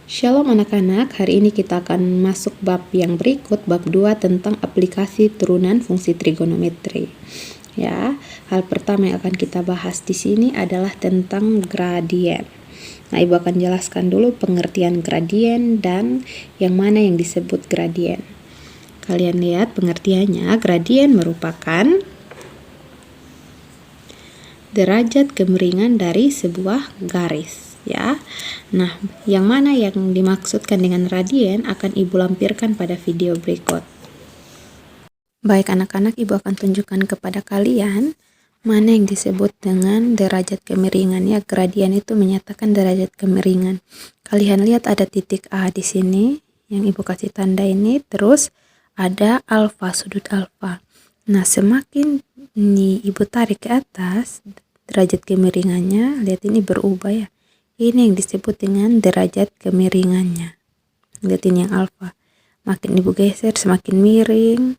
Shalom anak-anak, hari ini kita akan masuk bab yang berikut, bab 2 tentang aplikasi turunan fungsi trigonometri. Ya, hal pertama yang akan kita bahas di sini adalah tentang gradien. Nah, Ibu akan jelaskan dulu pengertian gradien dan yang mana yang disebut gradien. Kalian lihat pengertiannya, gradien merupakan derajat kemiringan dari sebuah garis. Ya, nah yang mana yang dimaksudkan dengan gradien akan Ibu lampirkan pada video berikut. Baik anak-anak, Ibu akan tunjukkan kepada kalian mana yang disebut dengan derajat kemiringan. Ya, gradien itu menyatakan derajat kemiringan. Kalian lihat ada titik A di sini yang Ibu kasih tanda ini, terus ada alfa, sudut alfa. Nah, semakin ini Ibu tarik ke atas, derajat kemiringannya, lihat ini berubah ya. Ini yang disebut dengan derajat kemiringannya. Lihat ini yang alfa. Makin Ibu geser semakin miring.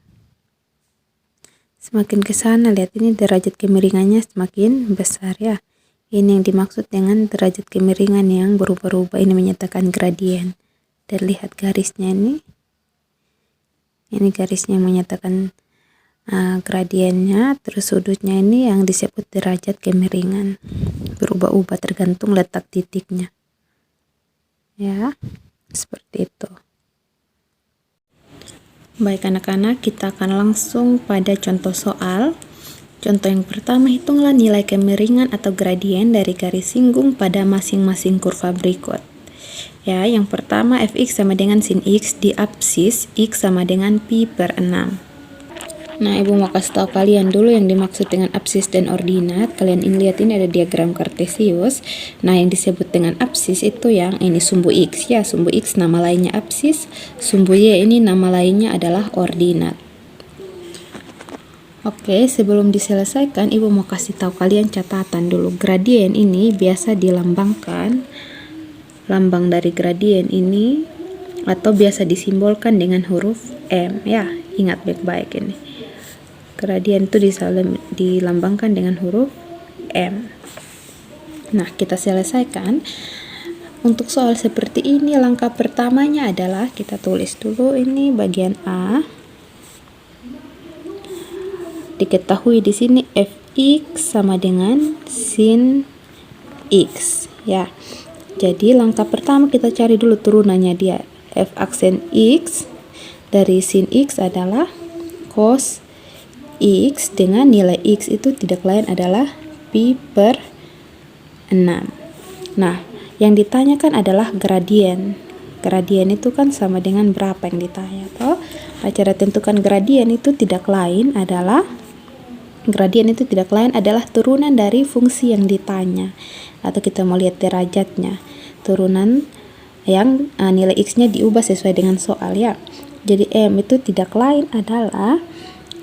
Semakin ke sana, lihat ini derajat kemiringannya semakin besar ya. Ini yang dimaksud dengan derajat kemiringan yang berubah-ubah. Ini menyatakan gradien. Dan lihat garisnya ini. Ini garisnya yang menyatakan gradiennya, terus sudutnya ini yang disebut derajat kemiringan. Berubah-ubah tergantung letak titiknya. Ya, seperti itu. Baik anak-anak, kita akan langsung pada contoh soal. Contoh yang pertama, hitunglah nilai kemiringan atau gradien dari garis singgung pada masing-masing kurva berikut. Ya, yang pertama fx sama dengan sin x di absis x sama dengan pi per 6. Nah, Ibu mau kasih tahu kalian dulu yang dimaksud dengan absis dan ordinat. Kalian lihat ini ada diagram kartesius. Nah, yang disebut dengan absis itu yang ini sumbu x ya. Sumbu x nama lainnya absis, sumbu y ini nama lainnya adalah ordinat. Oke, sebelum diselesaikan, Ibu mau kasih tahu kalian catatan dulu. Gradien ini biasa dilambangkan, lambang dari gradien ini atau biasa disimbolkan dengan huruf M ya. Ingat baik-baik ini. Gradien itu dilambangkan dengan huruf M. Nah, kita selesaikan. Untuk soal seperti ini, langkah pertamanya adalah kita tulis dulu ini bagian A. Diketahui di sini fx sama dengan sin x ya. Jadi langkah pertama kita cari dulu turunannya dia. F aksen x dari sin x adalah cos x dengan nilai x itu tidak lain adalah pi per 6. Nah, yang ditanyakan adalah gradien. Gradien itu kan sama dengan berapa yang ditanya toh? Nah, cara tentukan gradien itu tidak lain adalah turunan dari fungsi yang ditanya. Atau kita mau lihat derajatnya. Turunan yang nilai x-nya diubah sesuai dengan soal ya. Jadi M itu tidak lain adalah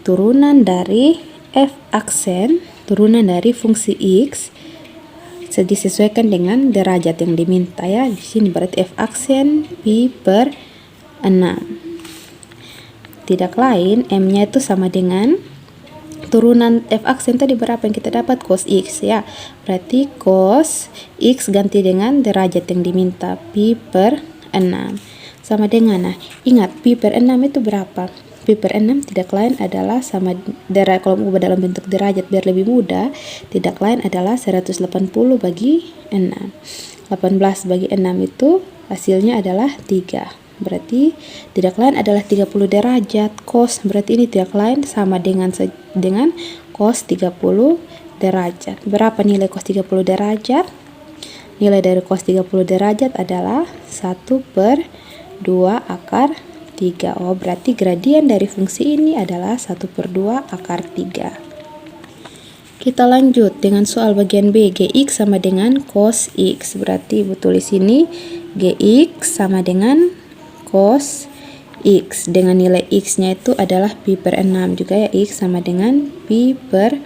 turunan dari f aksen, turunan dari fungsi x disesuaikan dengan derajat yang diminta ya. Di sini berarti f aksen pi per 6. Tidak lain, M-nya itu sama dengan turunan f aksen tadi berapa yang kita dapat? Cos x ya. Berarti cos x ganti dengan derajat yang diminta pi per 6. Sama dengan, nah ingat pi per 6 itu berapa? Pi per 6 tidak lain adalah sama kalau ubah dalam bentuk derajat biar lebih mudah, tidak lain adalah 180 bagi 6. 18 bagi 6 itu hasilnya adalah 3. Berarti tidak lain adalah 30 derajat. Cos berarti ini tidak lain sama dengan cos 30 derajat. Berapa nilai cos 30 derajat? Nilai dari cos 30 derajat adalah 1/2 akar 3. Oh, berarti gradien dari fungsi ini adalah 1/2 akar 3. Kita lanjut dengan soal bagian B. Gx sama dengan cos x. Berarti Ibu tulis ini Gx sama dengan cos x. Dengan nilai x-nya itu adalah pi per 6 juga ya. X sama dengan pi per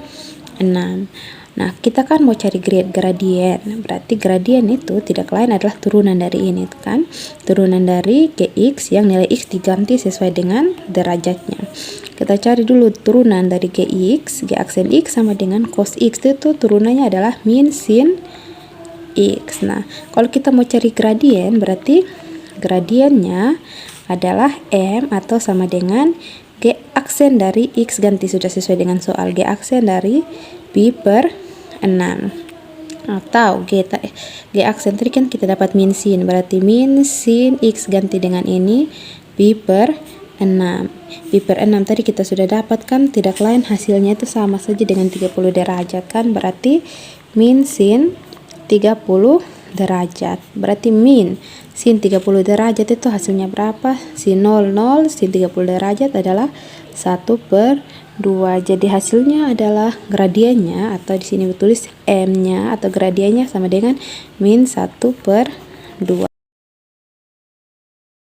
6. Nah, kita kan mau cari gradien. Berarti gradien itu tidak lain adalah turunan dari ini kan. Turunan dari Gx yang nilai x diganti sesuai dengan derajatnya. Kita cari dulu turunan dari Gx. G aksen x sama dengan cos x itu turunannya adalah min sin x. Nah, kalau kita mau cari gradien berarti gradiennya adalah M atau sama dengan G aksen dari X ganti, sudah sesuai dengan soal, G aksen dari pi per 6. Atau G aksen tadi kan kita dapat min sin, berarti min sin X ganti dengan ini pi per 6. Pi per 6 tadi kita sudah dapatkan, tidak lain hasilnya itu sama saja dengan 30 derajat kan, berarti min sin 30 derajat. Berarti min sin 30 derajat itu hasilnya berapa? Sin 0, sin 30 derajat adalah 1/2. Jadi hasilnya adalah gradiennya, atau di sini ditulis M-nya atau gradiennya sama dengan min 1/2.